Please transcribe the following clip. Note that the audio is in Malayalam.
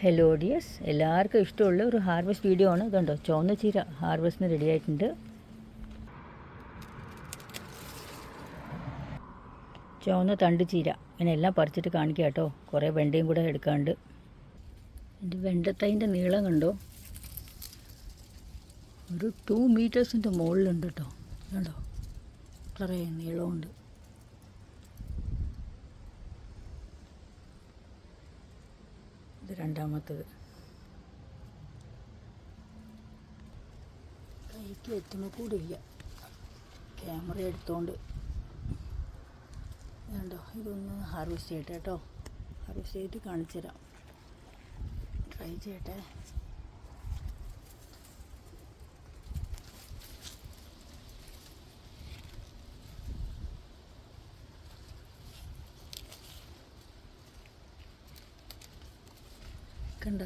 ഹലോ ഡിയേഴ്സ്, എല്ലാവർക്കും ഇഷ്ടമുള്ള ഒരു ഹാർവെസ്റ്റ് വീഡിയോ ആണ്. ഇതുണ്ടോ, ചുവന്ന ചീര ഹാർവെസ്റ്റിന് റെഡി ആയിട്ടുണ്ട്. ചുവന്ന തണ്ട് ചീര ഇങ്ങനെ എല്ലാം പറിച്ചിട്ട് കാണിക്കുക കേട്ടോ. കുറേ വെണ്ടയും കൂടെ എടുക്കാണ്ട്. എൻ്റെ വെണ്ടത്തൈൻ്റെ നീളം കണ്ടോ, ഒരു 2 മീറ്റേഴ്സിൻ്റെ മുകളിലുണ്ട് കേട്ടോ. കണ്ടോ, ഇത്രയും നീളമുണ്ട്. ഇത് രണ്ടാമത്തത്. കൈക്ക് എത്തുമ്പോൾ കൂടെ ഇല്ല, ക്യാമറ എടുത്തോണ്ട്. കണ്ടോ, ഇതൊന്ന് ഹാർവെസ്റ്റ് ചെയ്യട്ടെ കേട്ടോ. ഹാർവെസ്റ്റ് ചെയ്തിട്ട് കാണിച്ചു തരാം. ട്രൈ ചെയ്യട്ടെ. കണ്ടോ.